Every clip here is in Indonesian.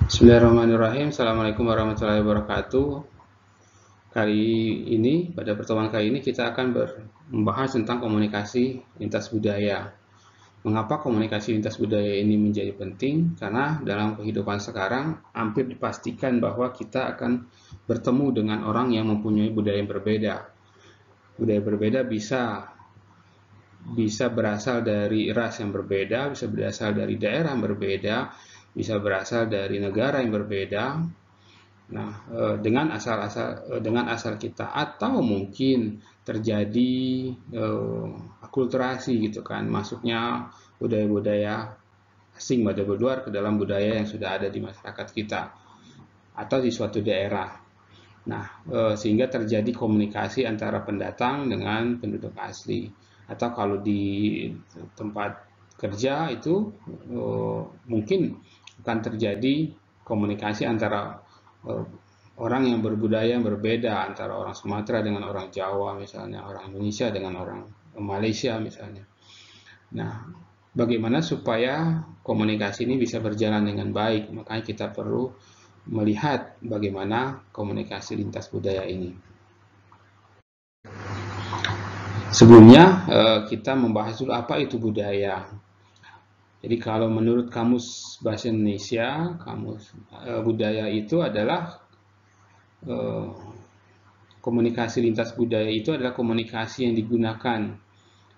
Bismillahirrahmanirrahim. Assalamualaikum warahmatullahi wabarakatuh. Pada pertemuan kali ini kita akan membahas tentang komunikasi lintas budaya. Mengapa komunikasi lintas budaya ini menjadi penting? Karena dalam kehidupan sekarang hampir dipastikan bahwa kita akan bertemu dengan orang yang mempunyai budaya yang berbeda. Budaya berbeda bisa berasal dari ras yang berbeda, bisa berasal dari daerah yang berbeda, bisa berasal dari negara yang berbeda. Nah, dengan asal kita, atau mungkin terjadi akulturasi gitu kan, masuknya budaya-budaya asing, budaya luar ke dalam budaya yang sudah ada di masyarakat kita atau di suatu daerah. Nah, sehingga terjadi komunikasi antara pendatang dengan penduduk asli. Atau kalau di tempat kerja itu mungkin akan terjadi komunikasi antara orang yang berbudaya yang berbeda, antara orang Sumatera dengan orang Jawa misalnya, orang Indonesia dengan orang Malaysia misalnya. Nah, bagaimana supaya komunikasi ini bisa berjalan dengan baik? Makanya kita perlu melihat bagaimana komunikasi lintas budaya ini. Sebelumnya kita membahas dulu apa itu budaya. Jadi kalau menurut Kamus Bahasa Indonesia, budaya itu adalah komunikasi lintas budaya itu adalah komunikasi yang digunakan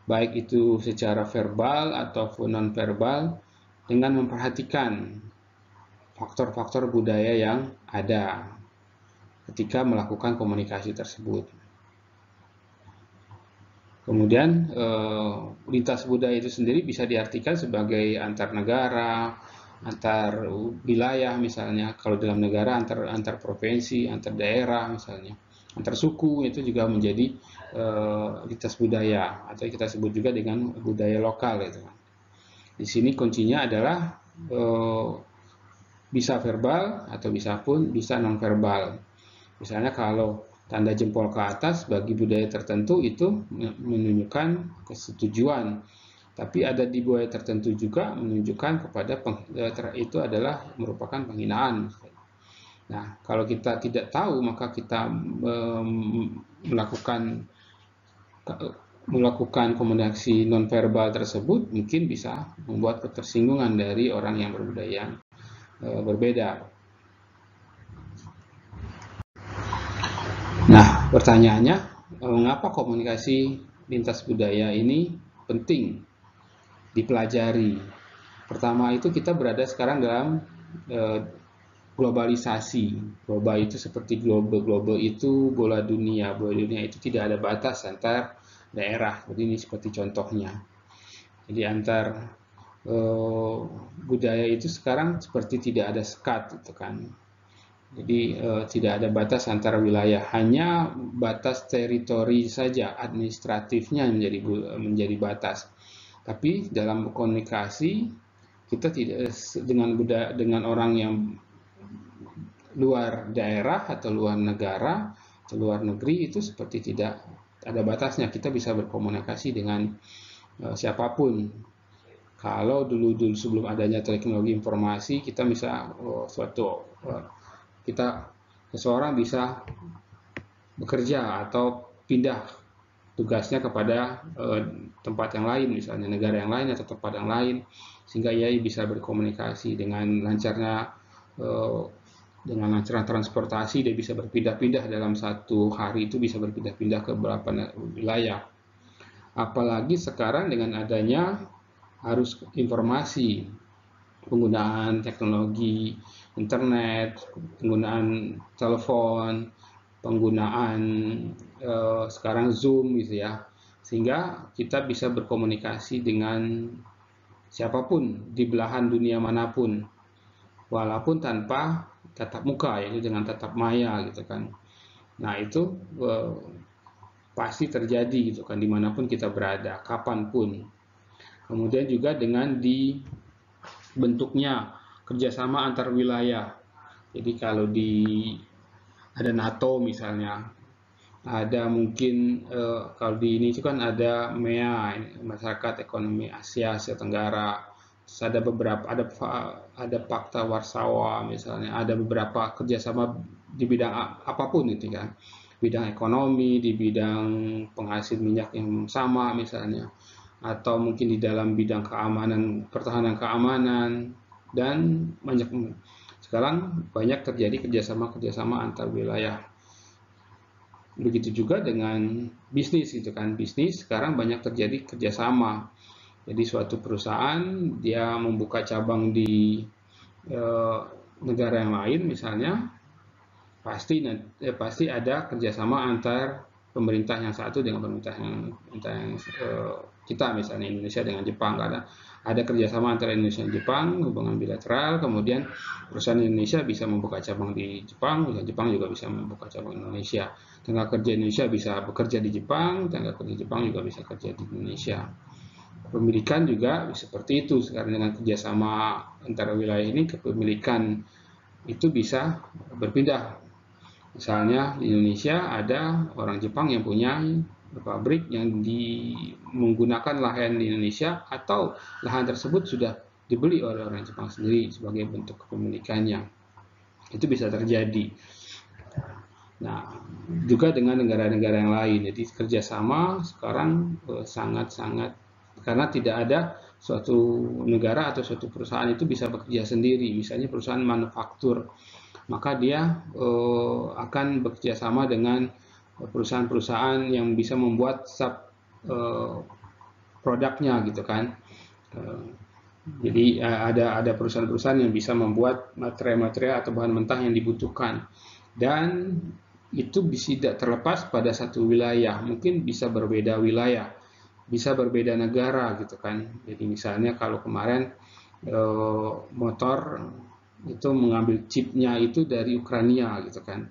baik itu secara verbal ataupun non-verbal dengan memperhatikan faktor-faktor budaya yang ada ketika melakukan komunikasi tersebut. Kemudian lintas budaya itu sendiri bisa diartikan sebagai antar negara, antar wilayah misalnya. Kalau dalam negara antar provinsi, antar daerah misalnya, antar suku itu juga menjadi lintas budaya atau kita sebut juga dengan budaya lokal gitu. Di sini kuncinya adalah bisa verbal atau bisa non verbal. Misalnya kalau tanda jempol ke atas bagi budaya tertentu itu menunjukkan kesetujuan. Tapi ada di budaya tertentu juga menunjukkan kepada itu adalah merupakan penghinaan. Nah, kalau kita tidak tahu maka kita melakukan komunikasi nonverbal tersebut mungkin bisa membuat ketersinggungan dari orang yang berbudaya berbeda. Nah, pertanyaannya, mengapa komunikasi lintas budaya ini penting dipelajari? Pertama itu kita berada sekarang dalam globalisasi. Global itu seperti global itu bola dunia. Bola dunia itu tidak ada batas antar daerah. Jadi ini seperti contohnya. Jadi antar budaya itu sekarang seperti tidak ada sekat, gitu kan. Jadi tidak ada batas antara wilayah, hanya batas teritori saja, administratifnya menjadi batas. Tapi dalam komunikasi kita tidak dengan orang yang luar daerah atau luar negara atau luar negeri itu seperti tidak ada batasnya. Kita bisa berkomunikasi dengan siapapun. Kalau dulu sebelum adanya teknologi informasi, kita bisa seseorang bisa bekerja atau pindah tugasnya kepada tempat yang lain, misalnya negara yang lain atau tempat yang lain, sehingga ia bisa berkomunikasi dengan lancarnya transportasi. Dia bisa berpindah-pindah dalam satu hari, itu bisa berpindah-pindah ke beberapa wilayah. Apalagi sekarang dengan adanya arus informasi, penggunaan teknologi internet, penggunaan telepon, penggunaan sekarang Zoom gitu ya, sehingga kita bisa berkomunikasi dengan siapapun di belahan dunia manapun, walaupun tanpa tatap muka, yaitu dengan tatap maya gitu kan. Nah itu pasti terjadi gitu kan, dimanapun kita berada, kapanpun. Kemudian juga dengan bentuknya kerjasama antar wilayah. Jadi kalau ada NATO misalnya, ada mungkin kalau di ini itu kan ada MEA, Masyarakat Ekonomi Asia Tenggara, ada Pakta Warsawa misalnya, ada beberapa kerjasama di bidang apapun itu kan, bidang ekonomi, di bidang penghasil minyak yang sama misalnya, atau mungkin di dalam bidang keamanan, pertahanan keamanan, dan banyak. Sekarang banyak terjadi kerjasama antar wilayah. Begitu juga dengan bisnis gitu kan, bisnis sekarang banyak terjadi kerjasama. Jadi suatu perusahaan dia membuka cabang di negara yang lain misalnya, pasti ada kerjasama antar pemerintah yang satu dengan pemerintah yang kita, misalnya Indonesia dengan Jepang. Ada kerjasama antara Indonesia dan Jepang, hubungan bilateral. Kemudian perusahaan Indonesia bisa membuka cabang di Jepang, perusahaan Jepang juga bisa membuka cabang di Indonesia. Tenaga kerja Indonesia bisa bekerja di Jepang, tenaga kerja Jepang juga bisa kerja di Indonesia. Kepemilikan juga seperti itu. Sekarang dengan kerjasama antara wilayah ini, kepemilikan itu bisa berpindah. Misalnya di Indonesia ada orang Jepang yang punya pabrik yang menggunakan lahan di Indonesia, atau lahan tersebut sudah dibeli oleh orang Jepang sendiri sebagai bentuk kepemilikannya. Itu bisa terjadi. Nah, juga dengan negara-negara yang lain. Jadi kerjasama sekarang sangat-sangat, karena tidak ada suatu negara atau suatu perusahaan itu bisa bekerja sendiri. Misalnya perusahaan manufaktur, maka dia akan bekerja sama dengan perusahaan-perusahaan yang bisa membuat produknya gitu kan. Jadi ada perusahaan-perusahaan yang bisa membuat material-material atau bahan mentah yang dibutuhkan, dan itu bisa tidak terlepas pada satu wilayah, mungkin bisa berbeda wilayah, bisa berbeda negara gitu kan. Jadi misalnya kalau kemarin motor itu mengambil chipnya itu dari Ukraina gitu kan.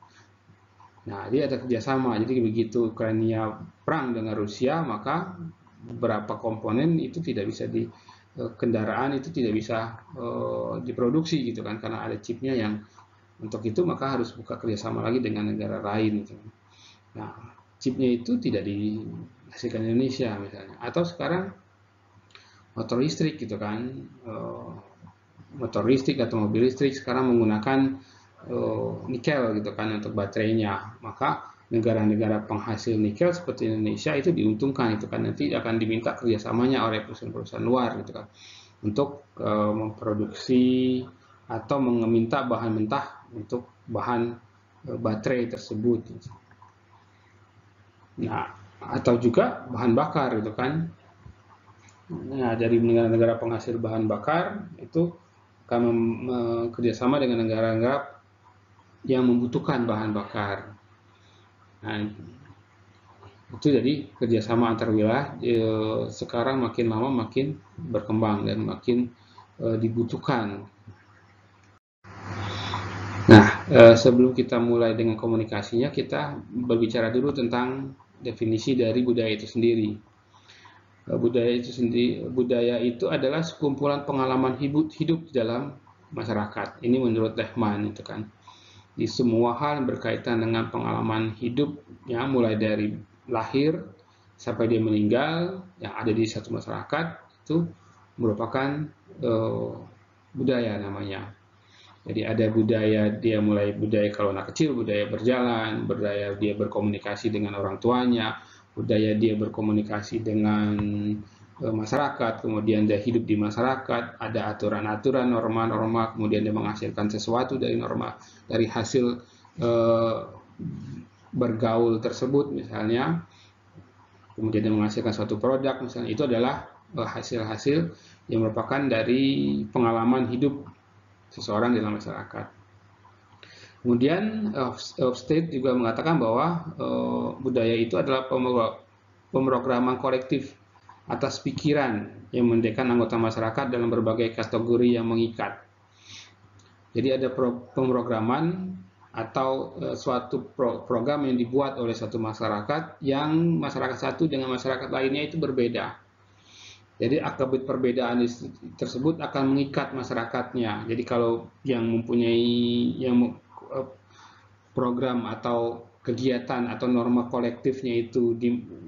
Nah, dia ada kerjasama. Jadi begitu Ukraina perang dengan Rusia, maka beberapa komponen itu tidak bisa kendaraan itu tidak bisa diproduksi gitu kan, karena ada chipnya yang untuk itu, maka harus buka kerjasama lagi dengan negara lain gitu. Nah, chipnya itu tidak dihasilkan Indonesia misalnya. Atau sekarang motor listrik gitu kan, motor listrik atau mobil listrik sekarang menggunakan nikel gitu kan untuk baterainya. Maka negara-negara penghasil nikel seperti Indonesia itu diuntungkan itu kan, nanti akan diminta kerjasamanya oleh perusahaan-perusahaan luar gitu kan untuk memproduksi atau meminta bahan mentah untuk bahan baterai tersebut. Nah, atau juga bahan bakar gitu kan. Nah, dari negara-negara penghasil bahan bakar itu akan kerjasama dengan negara-negara yang membutuhkan bahan bakar. Nah, itu jadi kerjasama antar wilayah sekarang makin lama makin berkembang dan makin dibutuhkan. Nah, sebelum kita mulai dengan komunikasinya, kita berbicara dulu tentang definisi dari budaya itu sendiri. Budaya itu adalah sekumpulan pengalaman hidup di dalam masyarakat. Ini menurut Lehman itu kan. Di semua hal berkaitan dengan pengalaman hidupnya, mulai dari lahir sampai dia meninggal, yang ada di satu masyarakat itu merupakan budaya namanya. Jadi ada budaya, dia mulai budaya kalau anak kecil, budaya berjalan, budaya dia berkomunikasi dengan orang tuanya, budaya dia berkomunikasi dengan masyarakat, kemudian dia hidup di masyarakat, ada aturan-aturan, norma-norma, kemudian dia menghasilkan sesuatu dari norma, dari hasil bergaul tersebut misalnya, kemudian dia menghasilkan suatu produk misalnya, itu adalah hasil-hasil yang merupakan dari pengalaman hidup seseorang dalam masyarakat. Kemudian Hofstede juga mengatakan bahwa budaya itu adalah pemrograman kolektif atas pikiran yang mendekan anggota masyarakat dalam berbagai kategori yang mengikat. Jadi ada pemrograman atau suatu program yang dibuat oleh satu masyarakat, yang masyarakat satu dengan masyarakat lainnya itu berbeda. Jadi akibat perbedaan tersebut akan mengikat masyarakatnya. Jadi kalau yang mempunyai program atau kegiatan atau norma kolektifnya itu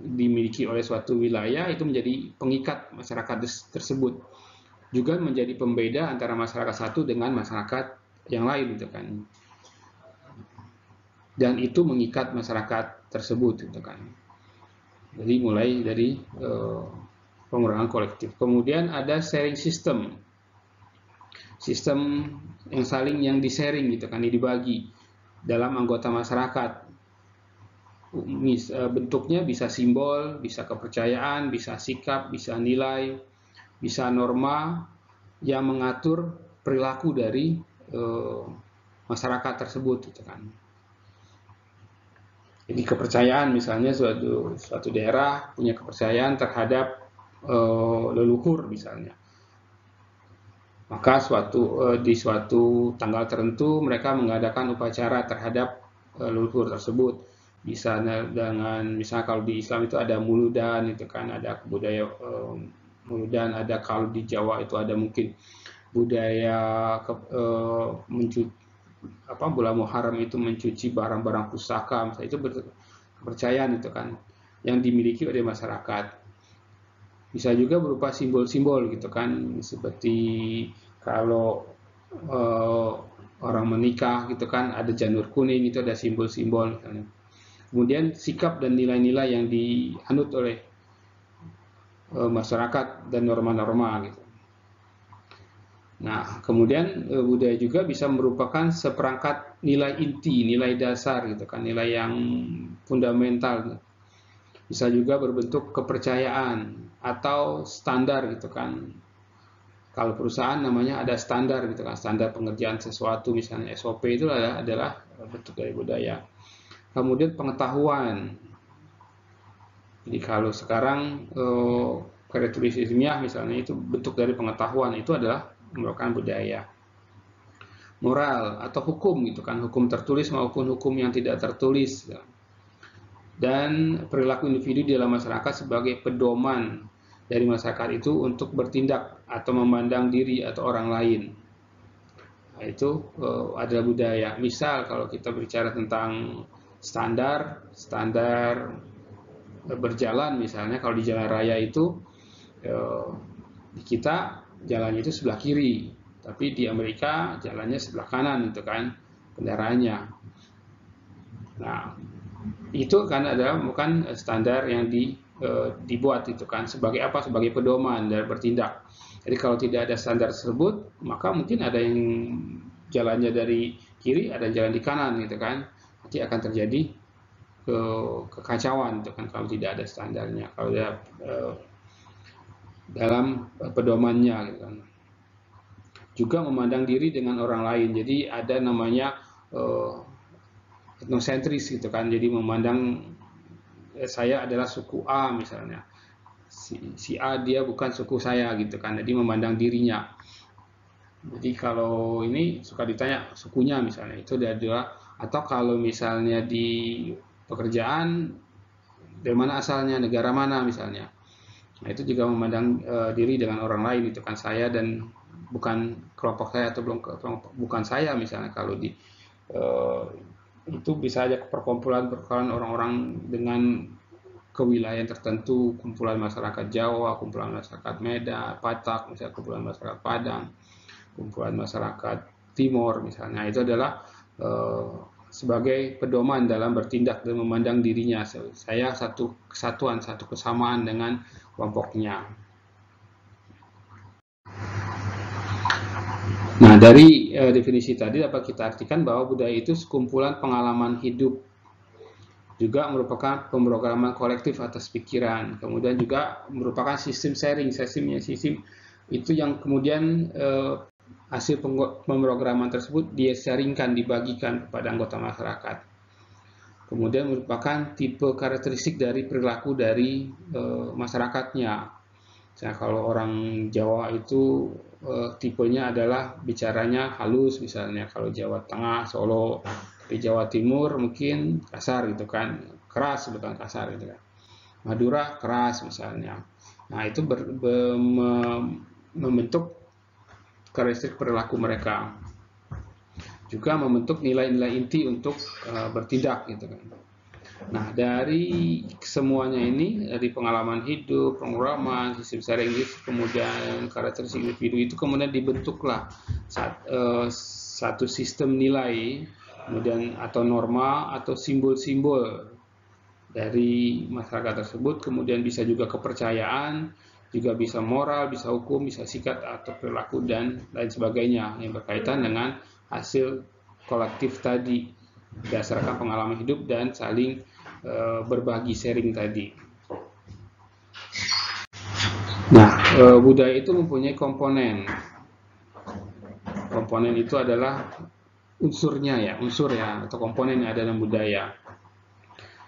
dimiliki oleh suatu wilayah, itu menjadi pengikat masyarakat tersebut. juga menjadi pembeda antara masyarakat satu dengan masyarakat yang lain gitu kan. Dan itu mengikat masyarakat tersebut gitu kan. Jadi mulai dari pengurangan kolektif. Kemudian ada sharing system. Sistem yang di-sharing gitu kan, dibagi dalam anggota masyarakat. Bentuknya bisa simbol, bisa kepercayaan, bisa sikap, bisa nilai, bisa norma yang mengatur perilaku dari masyarakat tersebut gitu kan. Jadi kepercayaan, misalnya suatu daerah punya kepercayaan terhadap leluhur misalnya, maka di suatu tanggal tertentu mereka mengadakan upacara terhadap leluhur tersebut. Bisa dengan misalnya kalau di Islam itu ada muludan itu kan, ada budaya muludan, ada kalau di Jawa itu ada mungkin budaya bulan Muharram itu mencuci barang-barang pusaka, misalnya itu kepercayaan itu kan yang dimiliki oleh masyarakat. Bisa juga berupa simbol-simbol gitu kan, seperti kalau orang menikah gitu kan ada janur kuning, itu ada simbol-simbol misalnya. Kemudian sikap dan nilai-nilai yang dianut oleh masyarakat dan norma-norma gitu. Nah, kemudian budaya juga bisa merupakan seperangkat nilai inti, nilai dasar gitu kan, nilai yang fundamental. Bisa juga berbentuk kepercayaan atau standar gitu kan. Kalau perusahaan namanya ada standar gitu kan, standar pengerjaan sesuatu, misalnya SOP itu adalah bentuk dari budaya. Kemudian pengetahuan. Jadi kalau sekarang karya tulis ilmiah misalnya itu bentuk dari pengetahuan, itu adalah merupakan budaya. Moral atau hukum gitu kan, hukum tertulis maupun hukum yang tidak tertulis. Dan perilaku individu di dalam masyarakat sebagai pedoman dari masyarakat itu untuk bertindak atau memandang diri atau orang lain. Nah, itu adalah budaya. Misal kalau kita bicara tentang standar berjalan, misalnya kalau di jalan raya itu di kita jalannya itu sebelah kiri, tapi di Amerika jalannya sebelah kanan itu kan kendaraannya. Nah, itu kan adalah bukan standar yang dibuat itu kan sebagai apa? Sebagai pedoman dalam bertindak. Jadi kalau tidak ada standar tersebut, maka mungkin ada yang jalannya dari kiri, ada jalan di kanan gitu kan. Nanti akan terjadi kekacauan itu kan kalau tidak ada standarnya, kalau ada dalam pedomannya gitu kan. Juga memandang diri dengan orang lain. Jadi ada namanya etnosentris gitu kan. Jadi memandang saya adalah suku A misalnya. Si A dia bukan suku saya gitu kan. Jadi memandang dirinya. Jadi kalau ini suka ditanya sukunya misalnya itu adalah, atau kalau misalnya di pekerjaan dari mana asalnya, negara mana misalnya. Nah, itu juga memandang diri dengan orang lain itu kan, saya dan bukan kelompok saya atau bukan saya misalnya. Kalau di itu bisa aja perkumpulan orang-orang dengan kewilayahan tertentu, kumpulan masyarakat Jawa, kumpulan masyarakat Medan, Batak, misalnya kumpulan masyarakat Padang, kumpulan masyarakat Timur misalnya. Itu adalah sebagai pedoman dalam bertindak dan memandang dirinya, saya satu kesatuan, satu kesamaan dengan kelompoknya. Nah, dari definisi tadi dapat kita artikan bahwa budaya itu sekumpulan pengalaman hidup, juga merupakan pemrograman kolektif atas pikiran, kemudian juga merupakan sistem sharing, sistem itu yang kemudian hasil pemrograman tersebut dia sharingkan, dibagikan kepada anggota masyarakat. Kemudian merupakan tipe karakteristik dari perilaku dari masyarakatnya. Misalnya kalau orang Jawa itu tipenya adalah bicaranya halus misalnya, kalau Jawa Tengah, Solo. Di Jawa Timur mungkin kasar gitu kan, keras bukan kasar gitu kan. Madura keras misalnya. Nah, itu membentuk karakteristik perilaku mereka. Juga membentuk nilai-nilai inti untuk bertindak gitu kan. Nah, dari semuanya ini, dari pengalaman hidup, pengalaman, sistem sharing, kemudian karakteristik individu itu kemudian dibentuklah satu sistem nilai, kemudian atau norma atau simbol-simbol dari masyarakat tersebut, kemudian bisa juga kepercayaan, juga bisa moral, bisa hukum, bisa sikap atau perilaku dan lain sebagainya yang berkaitan dengan hasil kolektif tadi berdasarkan pengalaman hidup dan saling berbagi sharing tadi. Nah, budaya itu mempunyai komponen. Komponen itu adalah unsur ya, atau komponen yang ada dalam budaya.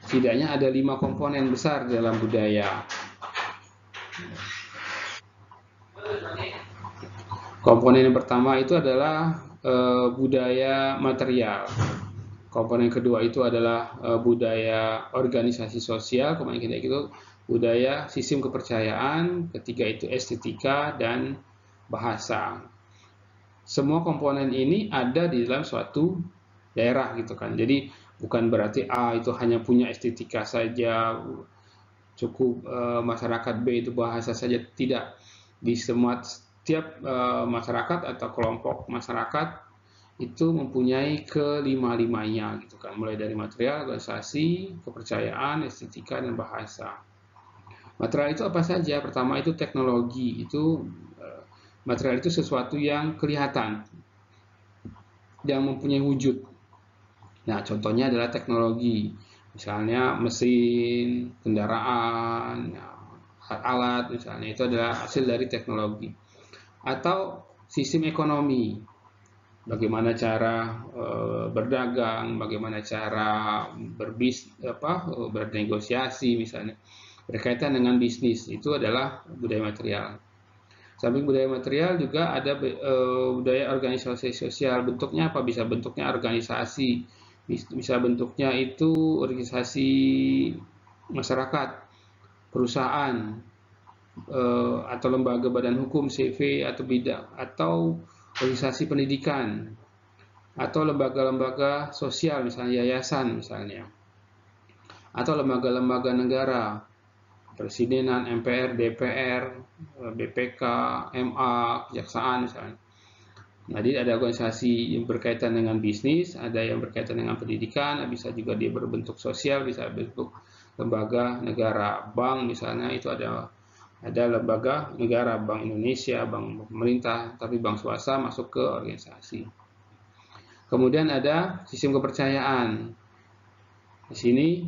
Setidaknya ada 5 komponen besar dalam budaya. Komponen yang pertama itu adalah budaya material. Komponen kedua itu adalah budaya organisasi sosial, komponen ketiga itu budaya sistem kepercayaan, ketiga itu estetika dan bahasa. Semua komponen ini ada di dalam suatu daerah gitu kan. Jadi bukan berarti A itu hanya punya estetika saja, cukup masyarakat B itu bahasa saja, tidak. Di setiap masyarakat atau kelompok masyarakat itu mempunyai kelima-limanya gitu kan, mulai dari material, organisasi, kepercayaan, estetika dan bahasa. Material itu apa saja? Pertama itu teknologi, itu material itu sesuatu yang kelihatan, yang mempunyai wujud. Nah, contohnya adalah teknologi, misalnya mesin, kendaraan, alat misalnya, itu adalah hasil dari teknologi. Atau sistem ekonomi, bagaimana cara berdagang, bagaimana cara bernegosiasi misalnya, berkaitan dengan bisnis, itu adalah budaya material. Samping budaya material juga ada budaya organisasi sosial. Bentuknya apa? Bisa bentuknya organisasi, bisa bentuknya itu organisasi masyarakat, perusahaan, atau lembaga badan hukum, CV atau bidang, atau organisasi pendidikan, atau lembaga-lembaga sosial, misalnya yayasan misalnya, atau lembaga-lembaga negara, presidenan, MPR, DPR, BPK, MA, kejaksaan misalnya. Jadi ada organisasi yang berkaitan dengan bisnis, ada yang berkaitan dengan pendidikan, bisa juga dia berbentuk sosial, bisa berbentuk lembaga negara, bank misalnya, itu ada lembaga negara, Bank Indonesia, bank pemerintah, tapi bank swasta masuk ke organisasi. Kemudian ada sistem kepercayaan. Di sini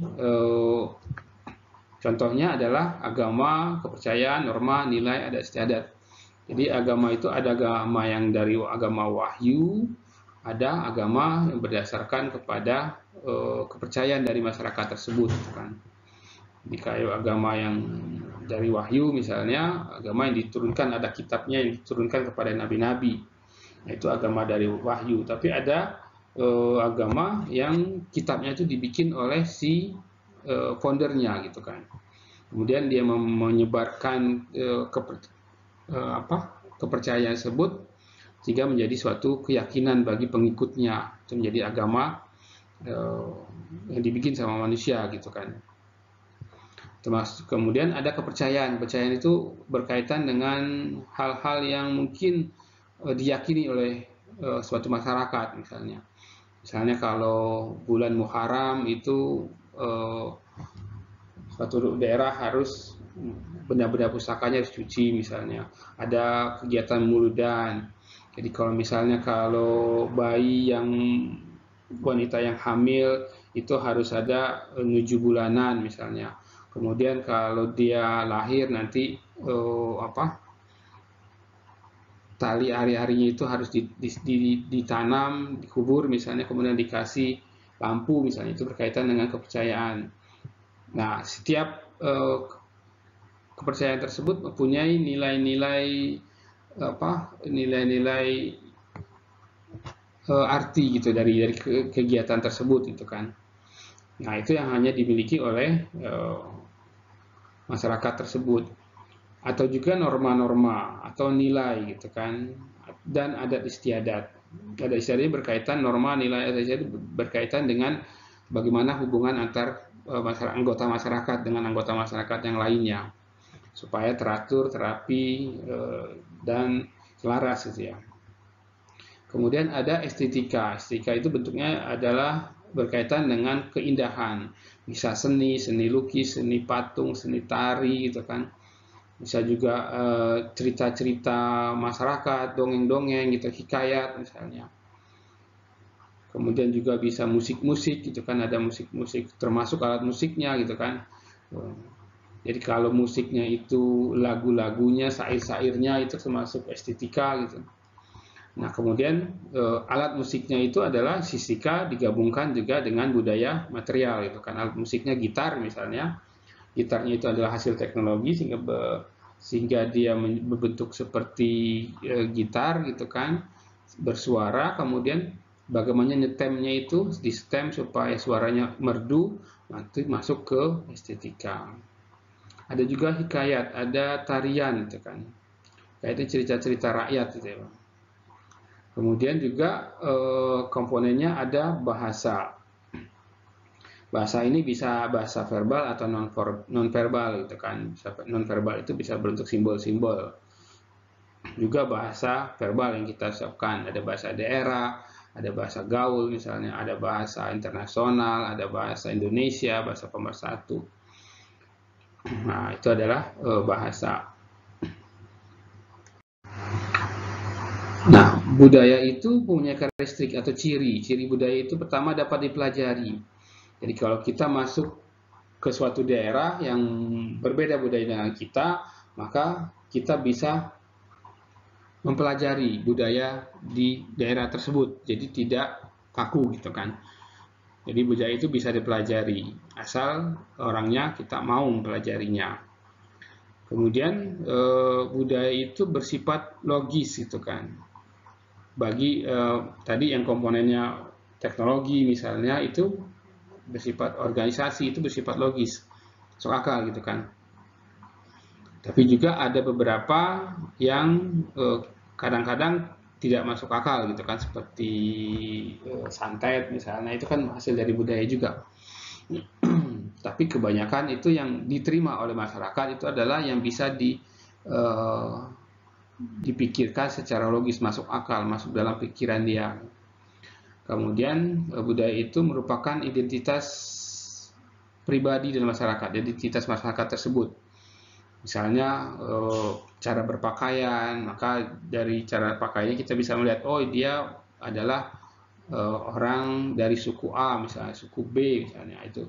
contohnya adalah agama, kepercayaan, norma, nilai, adat istiadat. Jadi agama itu ada agama yang dari agama wahyu, ada agama yang berdasarkan kepada kepercayaan dari masyarakat tersebut kan. Jadi kayak agama yang dari wahyu misalnya, agama yang diturunkan, ada kitabnya yang diturunkan kepada nabi-nabi. Nah, itu agama dari wahyu. Tapi ada agama yang kitabnya itu dibikin oleh si foundernya gitu kan. Kemudian dia menyebarkan kepercayaan tersebut sehingga menjadi suatu keyakinan bagi pengikutnya. Itu menjadi agama yang dibikin sama manusia gitu kan. Termasuk kemudian ada kepercayaan. Kepercayaan itu berkaitan dengan hal-hal yang mungkin diyakini oleh suatu masyarakat misalnya. Misalnya kalau bulan Muharram itu suatu daerah harus benda-benda pusakanya harus cuci misalnya. Ada kegiatan muludan. Jadi kalau bayi yang wanita yang hamil itu harus ada 7 bulanan misalnya. Kemudian kalau dia lahir nanti tali hari-harinya itu harus ditanam, dikubur misalnya, kemudian dikasih lampu misalnya, itu berkaitan dengan kepercayaan. Nah, setiap kepercayaan tersebut mempunyai nilai-nilai arti gitu dari kegiatan tersebut itu kan. Nah, itu yang hanya dimiliki oleh masyarakat tersebut. Atau juga norma-norma atau nilai gitu kan, dan adat istiadat. Adat istiadat berkaitan, norma, nilai, adat istiadat berkaitan dengan bagaimana hubungan antar anggota masyarakat dengan anggota masyarakat yang lainnya supaya teratur, terapi, dan selaras gitu ya. Kemudian ada estetika. Estetika itu bentuknya adalah berkaitan dengan keindahan. Bisa seni, seni lukis, seni patung, seni tari gitu kan. Bisa juga cerita-cerita masyarakat, dongeng-dongeng gitu, hikayat misalnya. Kemudian juga bisa musik-musik gitu kan, ada musik-musik termasuk alat musiknya gitu kan. Jadi kalau musiknya itu lagu-lagunya, syair-syairnya itu termasuk estetika gitu. Nah, kemudian alat musiknya itu adalah fisika digabungkan juga dengan budaya material gitu kan. Alat musiknya gitar misalnya. Gitarnya itu adalah hasil teknologi sehingga dia berbentuk seperti gitar gitu kan, bersuara, kemudian bagaimana nyetemnya itu di stem supaya suaranya merdu, nanti masuk ke estetika. Ada juga hikayat, ada tarian gitu kan. Kayak itu cerita-cerita rakyat gitu ya. Kemudian juga komponennya ada bahasa. Bahasa ini bisa bahasa verbal atau non verbal gitu kan. Non verbal itu bisa berbentuk simbol-simbol. Juga bahasa verbal yang kita ucapkan, ada bahasa daerah, ada bahasa gaul misalnya, ada bahasa internasional, ada bahasa Indonesia, bahasa pemersatu. Nah, itu adalah bahasa. Nah, budaya itu punya karakteristik atau ciri. Ciri budaya itu pertama dapat dipelajari. Jadi kalau kita masuk ke suatu daerah yang berbeda budaya dengan kita, maka kita bisa mempelajari budaya di daerah tersebut. Jadi tidak kaku gitu kan. Jadi budaya itu bisa dipelajari, asal orangnya kita mau mempelajarinya. Kemudian budaya itu bersifat logis gitu kan. Bagi tadi yang komponennya teknologi misalnya itu bersifat organisasi, itu bersifat logis, masuk akal gitu kan. Tapi juga ada beberapa yang kadang-kadang tidak masuk akal gitu kan, seperti santet misalnya, itu kan hasil dari budaya juga. Tapi kebanyakan itu yang diterima oleh masyarakat itu adalah yang bisa dipikirkan secara logis, masuk akal, masuk dalam pikiran dia. Kemudian budaya itu merupakan identitas pribadi dalam masyarakat, identitas masyarakat tersebut. Misalnya cara berpakaian, maka dari cara pakaiannya kita bisa melihat, oh dia adalah orang dari suku A misalnya, suku B misalnya itu.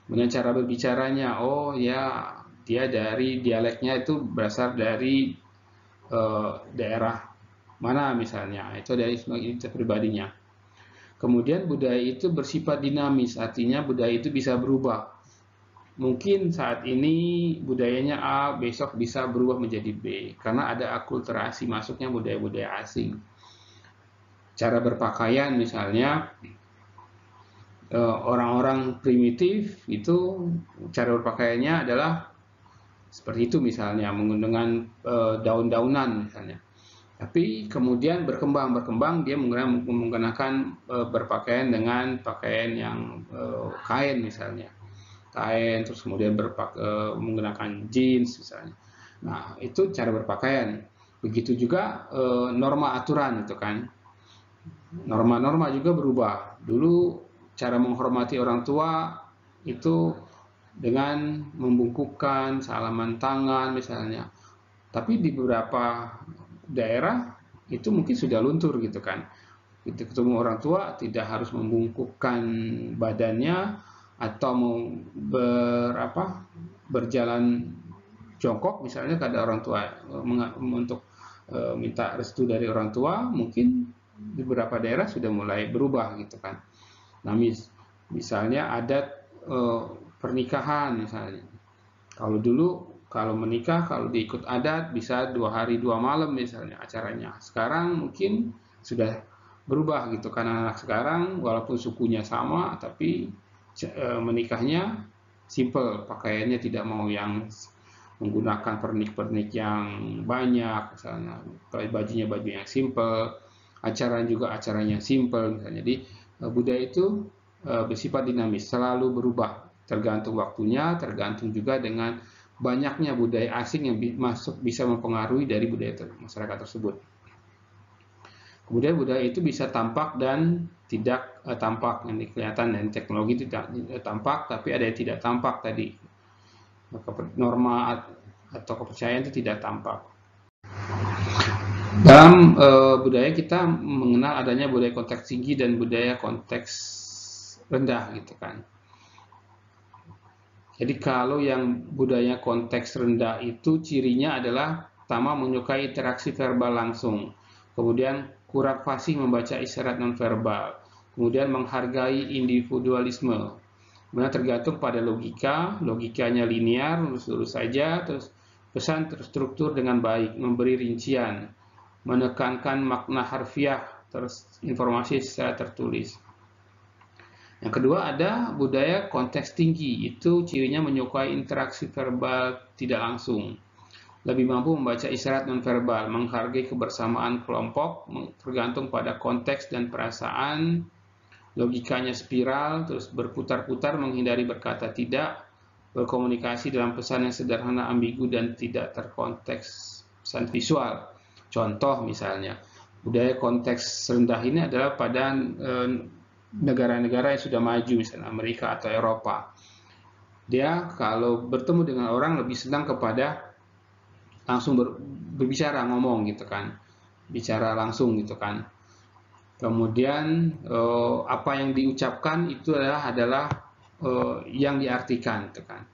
Kemudian cara berbicaranya, oh ya dia dari dialeknya itu berasal dari daerah mana misalnya, itu dari identitas pribadinya. Kemudian budaya itu bersifat dinamis, artinya budaya itu bisa berubah. Mungkin saat ini budayanya A, besok bisa berubah menjadi B, karena ada akulturasi masuknya budaya-budaya asing. Cara berpakaian misalnya, orang-orang primitif itu cara berpakaiannya adalah seperti itu misalnya, menggunakan daun-daunan misalnya. Tapi kemudian berkembang dia menggunakan berpakaian dengan pakaian yang kain misalnya. Kain, terus kemudian menggunakan jeans misalnya. Nah, itu cara berpakaian. Begitu juga norma aturan itu kan. Norma-norma juga berubah. Dulu cara menghormati orang tua itu dengan membungkukkan, salaman tangan misalnya. Tapi di beberapa daerah itu mungkin sudah luntur gitu kan. Kita ketemu orang tua tidak harus membungkukkan badannya atau mau berjalan jongkok misalnya kepada orang tua untuk minta restu dari orang tua, mungkin di beberapa daerah sudah mulai berubah gitu kan. Nah, misalnya adat pernikahan misalnya. Kalau dulu kalau menikah, kalau diikut adat bisa 2 hari 2 malam misalnya acaranya. Sekarang mungkin sudah berubah gitu, karena anak sekarang walaupun sukunya sama tapi menikahnya simple, pakaiannya tidak mau yang menggunakan pernik-pernik yang banyak misalnya, bajunya baju yang simple, acaranya simple misalnya. Jadi budaya itu bersifat dinamis, selalu berubah, tergantung waktunya, tergantung juga dengan banyaknya budaya asing yang masuk bisa mempengaruhi dari budaya masyarakat tersebut. Kemudian budaya itu bisa tampak dan tidak tampak, yang kelihatan, dan teknologi tidak tampak, tapi ada yang tidak tampak tadi. Norma atau kepercayaan itu tidak tampak. Dalam budaya kita mengenal adanya budaya konteks tinggi dan budaya konteks rendah gitu kan. Jadi kalau yang budaya konteks rendah itu cirinya adalah pertama menyukai interaksi verbal langsung, kemudian kurang fasih membaca isyarat nonverbal, kemudian menghargai individualisme. Kemudian tergantung pada logikanya linear, lurus-lurus saja, terus pesan terstruktur dengan baik, memberi rincian, menekankan makna harfiah, terus informasi secara tertulis. Yang kedua ada budaya konteks tinggi, itu cirinya menyukai interaksi verbal tidak langsung, lebih mampu membaca isyarat nonverbal, menghargai kebersamaan kelompok, tergantung pada konteks dan perasaan, logikanya spiral, terus berputar-putar, menghindari berkata tidak, berkomunikasi dalam pesan yang sederhana, ambigu, dan tidak terkonteks pesan visual. Contoh misalnya, budaya konteks rendah ini adalah pada negara-negara yang sudah maju, misalnya Amerika atau Eropa. Dia kalau bertemu dengan orang lebih senang kepada langsung berbicara, ngomong gitu kan, bicara langsung gitu kan. Kemudian apa yang diucapkan itu adalah yang diartikan gitu kan.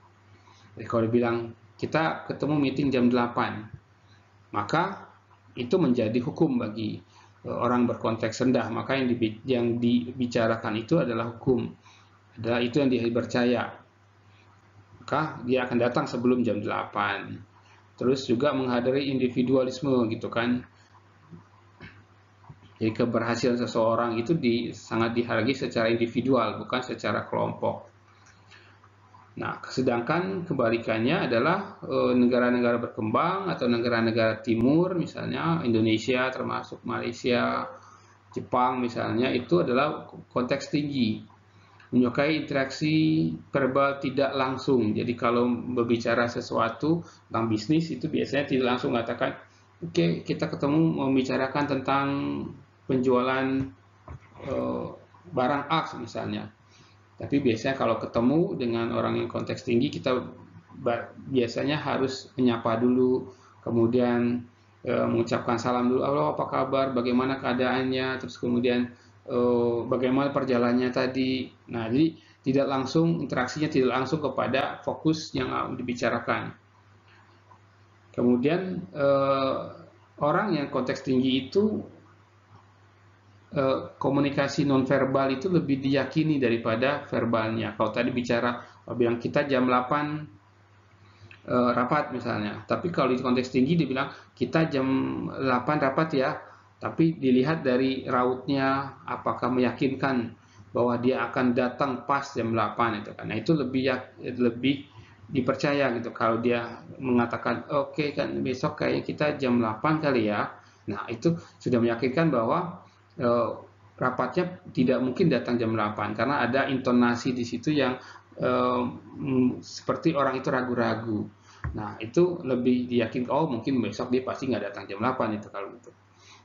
Jadi kalau dibilang kita ketemu meeting jam 8, maka itu menjadi hukum bagi orang berkonteks rendah, maka yang dibicarakan itu adalah hukum, adalah itu yang dia percaya, maka dia akan datang sebelum jam 8. Terus juga menghadiri individualisme gitu kan, jadi keberhasilan seseorang itu sangat dihargai secara individual, bukan secara kelompok. Nah, sedangkan kebalikannya adalah negara-negara berkembang atau negara-negara timur, misalnya Indonesia termasuk Malaysia, Jepang misalnya, itu adalah konteks tinggi, menyukai interaksi verbal tidak langsung. Jadi kalau berbicara sesuatu tentang bisnis itu biasanya tidak langsung mengatakan, oke, kita ketemu membicarakan tentang penjualan barang A misalnya. Tapi biasanya kalau ketemu dengan orang yang konteks tinggi, kita biasanya harus menyapa dulu, kemudian mengucapkan salam dulu, halo apa kabar, bagaimana keadaannya, terus kemudian bagaimana perjalanannya tadi. Nah, jadi tidak langsung, interaksinya tidak langsung kepada fokus yang dibicarakan. Kemudian orang yang konteks tinggi itu komunikasi nonverbal itu lebih diyakini daripada verbalnya. Kalau tadi bicara, bilang kita jam 8 rapat misalnya, tapi kalau di konteks tinggi dibilang kita jam 8 rapat ya, tapi dilihat dari rautnya apakah meyakinkan bahwa dia akan datang pas jam 8 itu kan. Nah, itu lebih dipercaya gitu. Kalau dia mengatakan oke kan besok kayaknya kita jam 8 kali ya. Nah, itu sudah meyakinkan bahwa rapatnya tidak mungkin datang jam 8 karena ada intonasi di situ yang seperti orang itu ragu-ragu. Nah, itu lebih diyakinkan, oh mungkin besok dia pasti nggak datang jam 8 itu kalau gitu.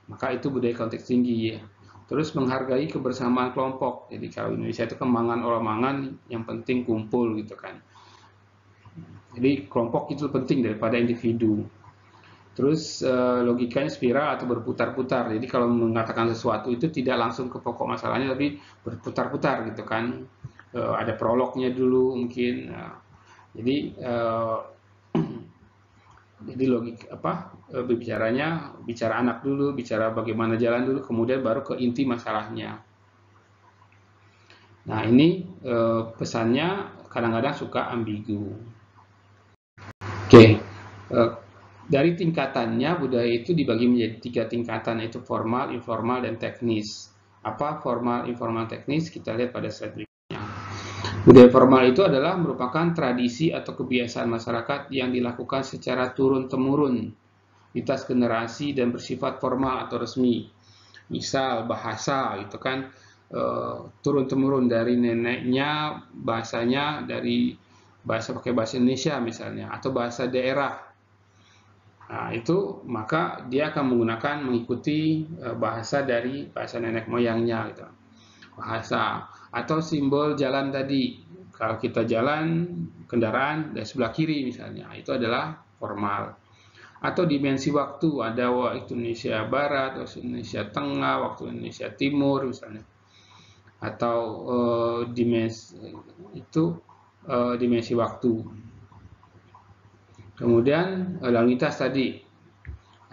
Maka itu budaya konteks tinggi ya. Terus menghargai kebersamaan kelompok. Jadi kalau Indonesia itu kemangan orang-mangan, yang penting kumpul gitu kan. Jadi kelompok itu penting daripada individu. Terus logikanya spiral atau berputar-putar. Jadi kalau mengatakan sesuatu itu tidak langsung ke pokok masalahnya, tapi berputar-putar gitu kan. Ada prolognya dulu mungkin. Jadi jadi berbicaranya, bicara anak dulu, bicara bagaimana jalan dulu, kemudian baru ke inti masalahnya. Nah, ini pesannya kadang-kadang suka ambigu. Oke. Dari tingkatannya, budaya itu dibagi menjadi 3 tingkatan, yaitu formal, informal, dan teknis. Apa formal, informal, teknis? Kita lihat pada slide berikutnya. Budaya formal itu adalah merupakan tradisi atau kebiasaan masyarakat yang dilakukan secara turun-temurun, lintas generasi dan bersifat formal atau resmi. Misal bahasa, itu kan turun temurun dari neneknya, bahasanya dari pakai bahasa Indonesia misalnya, atau bahasa daerah. Nah, itu maka dia akan mengikuti bahasa dari bahasa nenek moyangnya gitu. Bahasa atau simbol jalan tadi. Kalau kita jalan kendaraan dari sebelah kiri misalnya, itu adalah formal. Atau dimensi waktu, ada waktu Indonesia Barat, waktu Indonesia Tengah, waktu Indonesia Timur misalnya. Atau dimensi waktu. Kemudian lalu lintas tadi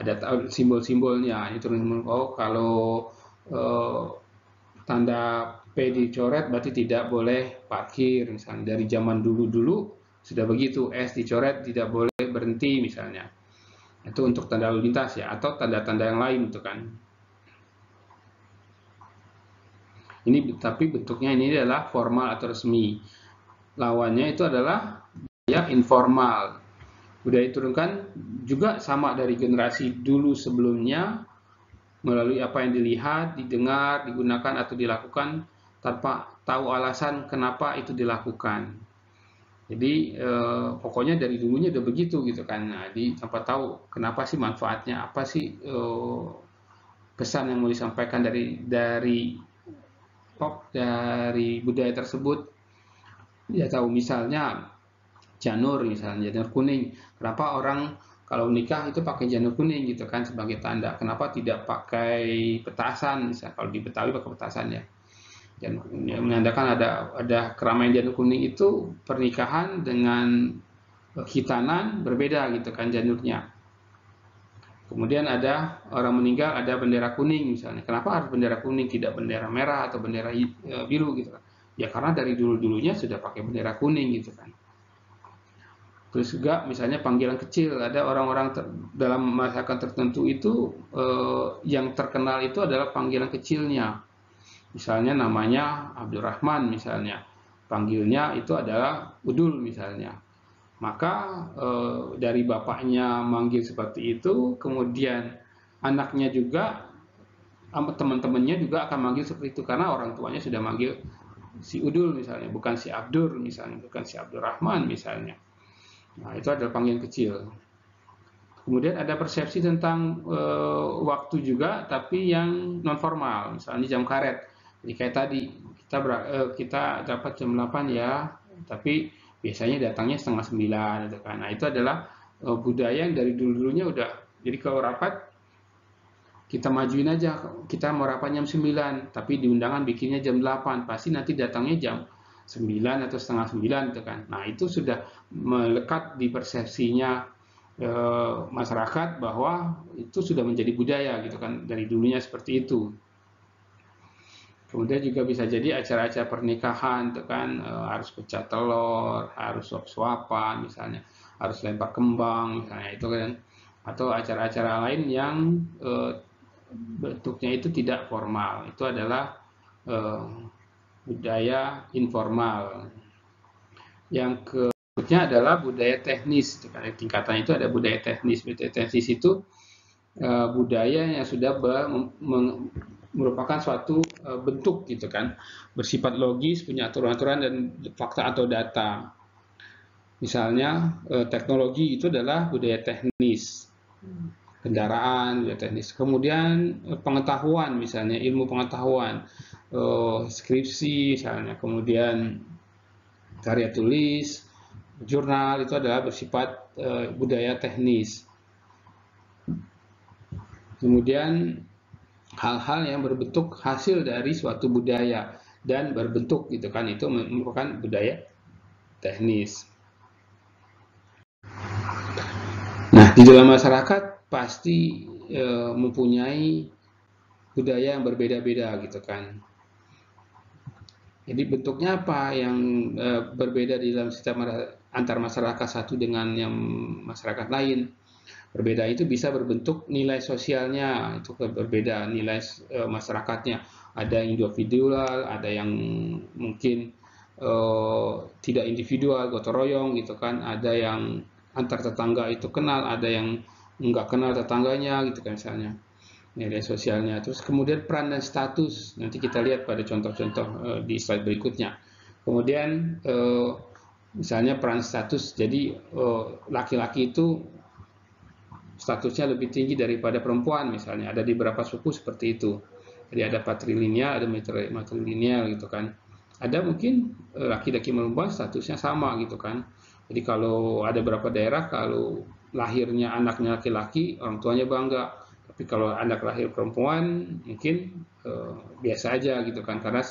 ada simbol-simbolnya. Itu kalau tanda P dicoret berarti tidak boleh parkir misalnya. Dari zaman dulu sudah begitu, S dicoret tidak boleh berhenti misalnya. Itu untuk tanda lalu lintas ya, atau tanda-tanda yang lain itu kan. Ini tapi bentuknya ini adalah formal atau resmi. Lawannya itu adalah budaya informal. Budaya diturunkan juga sama dari generasi dulu sebelumnya, melalui apa yang dilihat, didengar, digunakan atau dilakukan tanpa tahu alasan kenapa itu dilakukan. Jadi pokoknya dari dulunya udah begitu gitu kan. Nah, tanpa tahu kenapa sih manfaatnya, apa sih pesan yang mau disampaikan dari budaya tersebut. Ya tahu misalnya janur kuning. Kenapa orang kalau nikah itu pakai janur kuning gitu kan sebagai tanda. Kenapa tidak pakai petasan? Misalnya kalau di Betawi pakai petasan ya. Dan menandakan ada keramaian janur kuning itu pernikahan dengan khitanan berbeda gitu kan janurnya. Kemudian ada orang meninggal ada bendera kuning misalnya. Kenapa harus bendera kuning tidak bendera merah atau bendera biru gitu kan? Ya karena dari dulu-dulunya sudah pakai bendera kuning gitu kan. Terus juga misalnya panggilan kecil, ada orang-orang dalam masyarakat tertentu itu yang terkenal itu adalah panggilan kecilnya. Misalnya namanya Abdurrahman misalnya, panggilnya itu adalah Udul misalnya. Maka dari bapaknya manggil seperti itu, kemudian anaknya juga, teman-temannya juga akan manggil seperti itu karena orang tuanya sudah manggil si Udul misalnya, bukan si Abdur misalnya, bukan si Abdurrahman misalnya. Nah, itu adalah panggilan kecil. Kemudian ada persepsi tentang waktu juga, tapi yang non formal, misalnya jam karet. Jadi kayak tadi kita dapat jam 8 ya, tapi biasanya datangnya setengah 9 gitu kan. Nah, itu adalah budaya yang dari dulu-dulunya udah. Jadi kalau rapat kita majuin aja, kita mau rapat jam 9, tapi di undangan bikinnya jam 8, pasti nanti datangnya jam 9 atau setengah 9 gitu kan. Nah, itu sudah melekat di persepsinya masyarakat bahwa itu sudah menjadi budaya gitu kan, dari dulunya seperti itu. Kemudian juga bisa jadi acara-acara pernikahan itu kan harus pecah telur, harus suap-suapan misalnya, harus lempar kembang misalnya itu kan, atau acara-acara lain yang bentuknya itu tidak formal. Itu adalah budaya informal. Yang berikutnya adalah budaya teknis. Tingkatan itu ada budaya teknis. Budaya teknis itu budaya yang sudah merupakan suatu bentuk gitu kan, bersifat logis, punya aturan-aturan dan fakta atau data. Misalnya teknologi itu adalah budaya teknis, kendaraan budaya teknis. Kemudian pengetahuan misalnya ilmu pengetahuan, skripsi misalnya, kemudian karya tulis, jurnal itu adalah bersifat budaya teknis. Kemudian hal-hal yang berbentuk hasil dari suatu budaya dan berbentuk gitu kan, itu merupakan budaya teknis. Nah, di dalam masyarakat pasti mempunyai budaya yang berbeda-beda gitu kan. Jadi bentuknya apa yang berbeda di dalam sistem antar masyarakat satu dengan yang masyarakat lain. Berbeda itu bisa berbentuk nilai sosialnya, itu berbeda nilai masyarakatnya. Ada yang individual, ada yang mungkin tidak individual, gotong royong gitu kan. Ada yang antar tetangga itu kenal, ada yang nggak kenal tetangganya gitu kan misalnya. media sosialnya. Terus kemudian peran dan status, nanti kita lihat pada contoh-contoh di slide berikutnya. Kemudian misalnya peran status, jadi laki-laki itu statusnya lebih tinggi daripada perempuan misalnya, ada di beberapa suku seperti itu. Jadi ada patrilineal, ada matrilineal gitu kan. Ada mungkin laki-laki perempuan statusnya sama gitu kan. Jadi kalau ada beberapa daerah kalau lahirnya anaknya laki-laki, orang tuanya bangga. Tapi kalau anak lahir perempuan mungkin biasa aja gitu kan, karena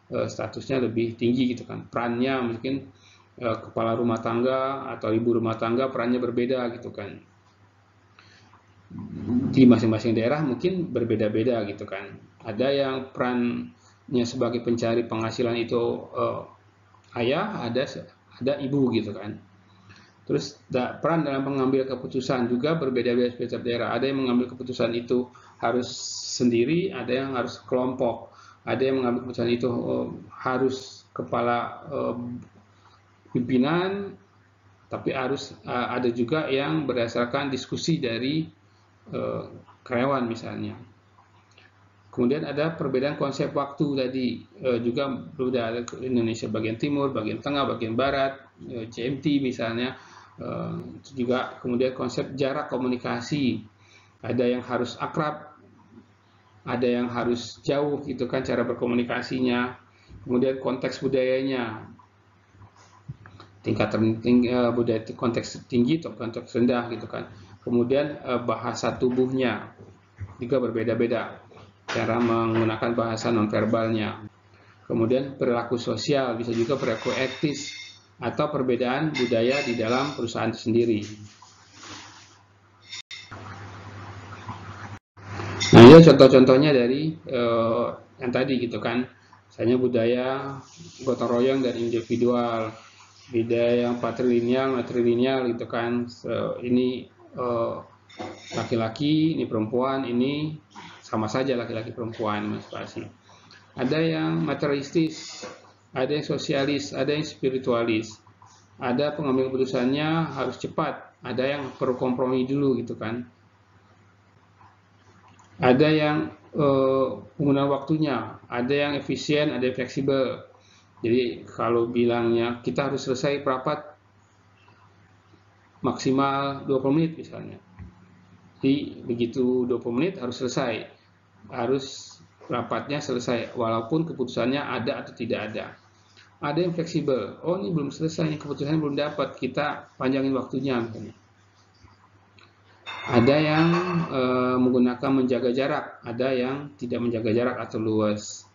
statusnya lebih tinggi gitu kan. Perannya mungkin kepala rumah tangga atau ibu rumah tangga perannya berbeda gitu kan. Di masing-masing daerah mungkin berbeda-beda gitu kan. Ada yang perannya sebagai pencari penghasilan itu ayah, ada ibu gitu kan. Terus peran dalam mengambil keputusan juga berbeda-beda setiap daerah. Ada yang mengambil keputusan itu harus sendiri, ada yang harus kelompok. Ada yang mengambil keputusan itu harus kepala pimpinan, tapi harus ada juga yang berdasarkan diskusi dari karyawan misalnya. Kemudian ada perbedaan konsep waktu tadi, juga berbeda Indonesia bagian timur, bagian tengah, bagian barat, GMT misalnya. Juga kemudian konsep jarak komunikasi, ada yang harus akrab, ada yang harus jauh gitu kan cara berkomunikasinya. Kemudian konteks budayanya, tingkat budaya konteks tinggi atau konteks rendah gitu kan. Kemudian bahasa tubuhnya juga berbeda-beda, cara menggunakan bahasa nonverbalnya. Kemudian perilaku sosial, bisa juga perilaku etis atau perbedaan budaya di dalam perusahaan itu sendiri. Nah, ini contoh-contohnya dari yang tadi gitu kan. Misalnya budaya gotong royong dan individual, budaya yang patrilineal, matrilineal gitu kan. Ini laki-laki, ini perempuan, ini sama saja laki-laki perempuan menstruasi. Ada yang materialistis, ada yang sosialis, ada yang spiritualis. Ada pengambil keputusannya harus cepat, ada yang perlu kompromi dulu gitu kan. Ada yang penggunaan waktunya, ada yang efisien, ada yang fleksibel. Jadi kalau bilangnya kita harus selesai rapat maksimal 20 menit misalnya. Jadi begitu 20 menit harus selesai, harus rapatnya selesai walaupun keputusannya ada atau tidak ada. Ada yang fleksibel, oh ini belum selesai, ini keputusannya belum dapat, kita panjangin waktunya misalnya. Ada yang menggunakan menjaga jarak, ada yang tidak menjaga jarak atau luas.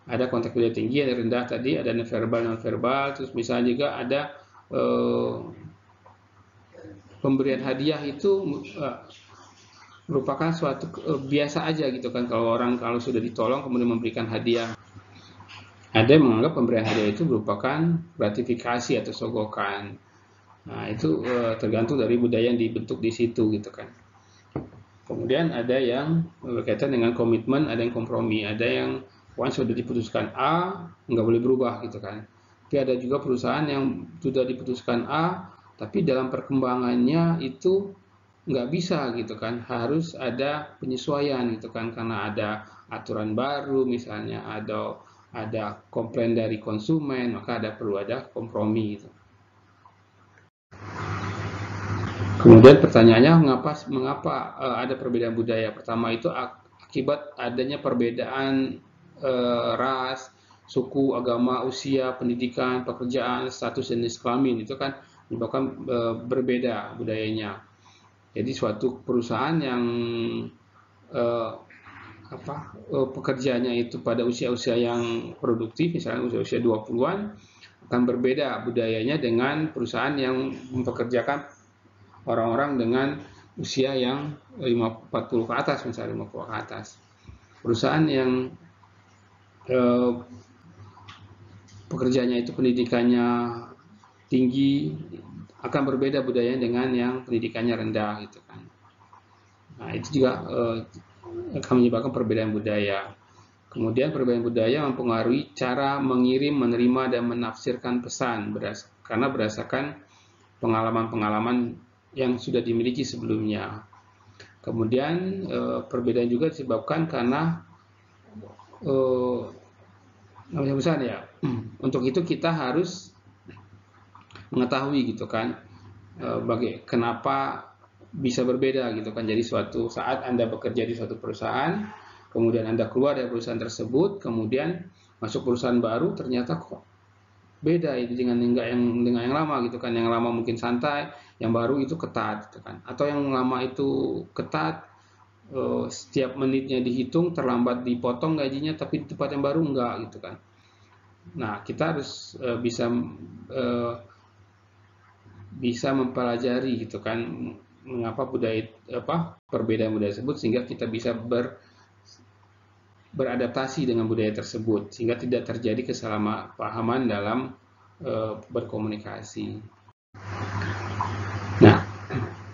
Ada konteks budaya tinggi, ada rendah tadi, ada non-verbal, terus misalnya juga ada pemberian hadiah itu merupakan suatu biasa aja gitu kan, kalau orang kalau sudah ditolong kemudian memberikan hadiah. Ada yang menganggap pemberian hadiah itu merupakan gratifikasi atau sogokan. Nah, itu tergantung dari budaya yang dibentuk di situ gitu kan. Kemudian ada yang berkaitan dengan komitmen, ada yang kompromi, ada yang once sudah diputuskan A, nggak boleh berubah gitu kan. Tapi ada juga perusahaan yang sudah diputuskan A, tapi dalam perkembangannya itu nggak bisa gitu kan, harus ada penyesuaian gitu kan, karena ada aturan baru misalnya, ada komplain dari konsumen, maka perlu ada kompromi gitu. Kemudian pertanyaannya mengapa ada perbedaan budaya? Pertama itu akibat adanya perbedaan ras, suku, agama, usia, pendidikan, pekerjaan, status jenis kelamin, itu kan menyebabkan berbeda budayanya. Jadi suatu perusahaan yang pekerjanya itu pada usia-usia yang produktif, misalnya usia-usia 20-an, akan berbeda budayanya dengan perusahaan yang mempekerjakan orang-orang dengan usia yang 40 ke atas, misalnya 50 ke atas. Perusahaan yang pekerjanya itu pendidikannya tinggi akan berbeda budayanya dengan yang pendidikannya rendah gitu kan. Nah, itu juga akan menyebabkan perbedaan budaya. Kemudian perbedaan budaya mempengaruhi cara mengirim, menerima, dan menafsirkan pesan karena berdasarkan pengalaman-pengalaman yang sudah dimiliki sebelumnya. Kemudian perbedaan juga disebabkan karena besar ya. Untuk itu kita harus mengetahui gitu kan, kenapa bisa berbeda gitu kan. Jadi suatu saat Anda bekerja di suatu perusahaan, kemudian Anda keluar dari perusahaan tersebut, kemudian masuk perusahaan baru, ternyata kok beda itu dengan yang lama gitu kan. Yang lama mungkin santai, yang baru itu ketat gitu kan. Atau yang lama itu ketat, setiap menitnya dihitung, terlambat dipotong gajinya, tapi di tempat yang baru enggak gitu kan. Nah, kita harus bisa mempelajari gitu kan, mengapa perbedaan budaya tersebut, sehingga kita bisa beradaptasi dengan budaya tersebut sehingga tidak terjadi kesalahpahaman dalam berkomunikasi. Nah,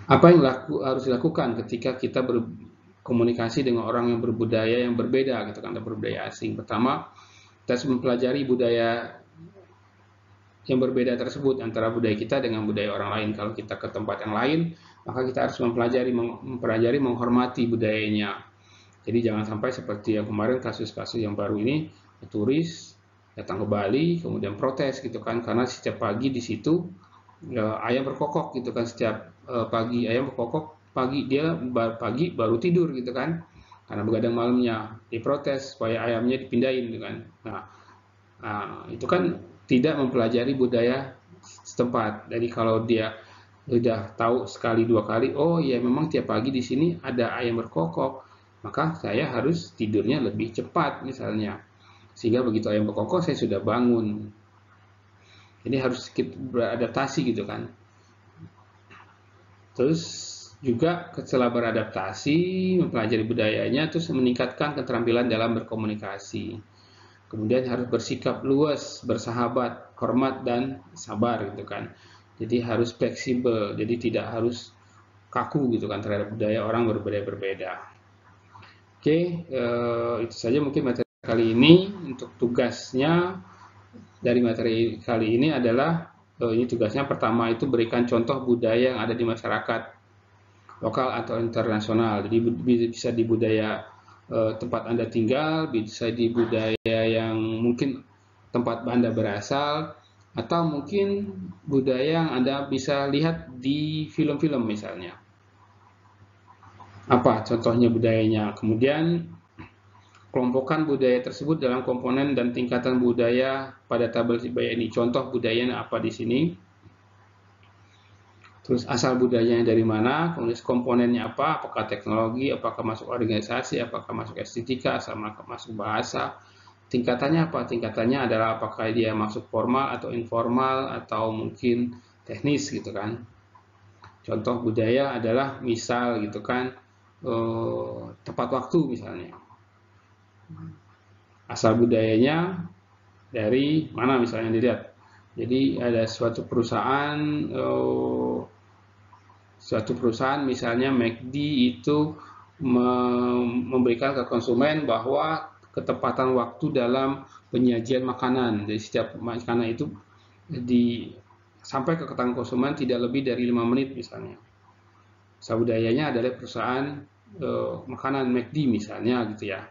apa yang harus dilakukan ketika kita berkomunikasi dengan orang yang berbudaya yang berbeda gitu kan, berbudaya asing? Pertama, kita harus mempelajari budaya yang berbeda tersebut antara budaya kita dengan budaya orang lain. Kalau kita ke tempat yang lain, maka kita harus mempelajari menghormati budayanya. Jadi jangan sampai seperti yang kemarin, kasus-kasus yang baru ini, turis datang ke Bali kemudian protes gitu kan, karena setiap pagi di situ ayam berkokok gitu kan, setiap pagi ayam berkokok, dia pagi baru tidur gitu kan, karena begadang malamnya, diprotes supaya ayamnya dipindahin gitu kan. Nah, itu kan tidak mempelajari budaya setempat. Jadi kalau dia sudah tahu sekali dua kali, oh ya memang tiap pagi di sini ada ayam berkokok, maka saya harus tidurnya lebih cepat misalnya, sehingga begitu ayam berkokok saya sudah bangun. Ini harus kita beradaptasi gitu kan. Terus juga setelah beradaptasi, mempelajari budayanya, terus meningkatkan keterampilan dalam berkomunikasi. Kemudian harus bersikap luas, bersahabat, hormat, dan sabar gitu kan. Jadi harus fleksibel, jadi tidak harus kaku gitu kan terhadap budaya orang berbeda-berbeda. Oke, itu saja mungkin materi kali ini. Untuk tugasnya dari materi kali ini adalah, ini tugasnya pertama itu berikan contoh budaya yang ada di masyarakat lokal atau internasional. Jadi bisa di budaya tempat Anda tinggal, bisa di budaya yang mungkin tempat Anda berasal, atau mungkin budaya yang Anda bisa lihat di film-film misalnya. Apa contohnya budayanya? Kemudian kelompokkan budaya tersebut dalam komponen dan tingkatan budaya pada tabel Sibaya ini. Contoh budayanya apa di sini? Terus asal budayanya dari mana, kemudian komponennya apa, apakah teknologi, apakah masuk organisasi, apakah masuk estetika, sama masuk bahasa. Tingkatannya apa? Tingkatannya adalah apakah dia masuk formal atau informal atau mungkin teknis gitu kan. Contoh budaya adalah misal gitu kan, tepat waktu misalnya. Asal budayanya dari mana misalnya dilihat. Jadi ada suatu perusahaan misalnya McD itu memberikan ke konsumen bahwa ketepatan waktu dalam penyajian makanan. Jadi setiap makanan itu sampai ke tangan konsumen tidak lebih dari 5 menit misalnya. Asal budayanya adalah perusahaan makanan McD misalnya gitu ya.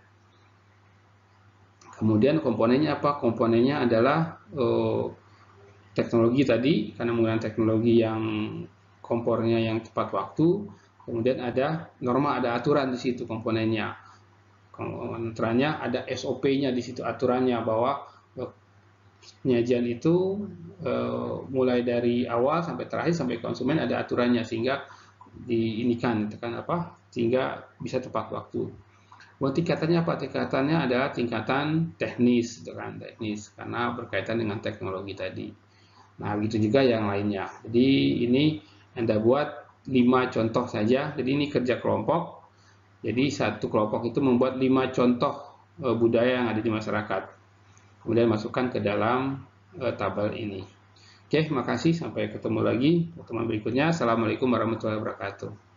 Kemudian komponennya apa? Komponennya adalah teknologi tadi, karena menggunakan teknologi yang kompornya yang tepat waktu. Kemudian ada norma, ada aturan di situ komponennya. Komponennya ada SOP-nya di situ, aturannya bahwa penyajian itu mulai dari awal sampai terakhir sampai konsumen ada aturannya, sehingga diinikan sehingga bisa tepat waktu. Buat tingkatannya apa? Tingkatannya adalah tingkatan teknis, teknis karena berkaitan dengan teknologi tadi. Nah, begitu juga yang lainnya. Jadi ini Anda buat 5 contoh saja. Jadi ini kerja kelompok. Jadi satu kelompok itu membuat 5 contoh budaya yang ada di masyarakat. Kemudian masukkan ke dalam tabel ini. Oke, makasih. Sampai ketemu lagi pertemuan berikutnya. Assalamualaikum warahmatullahi wabarakatuh.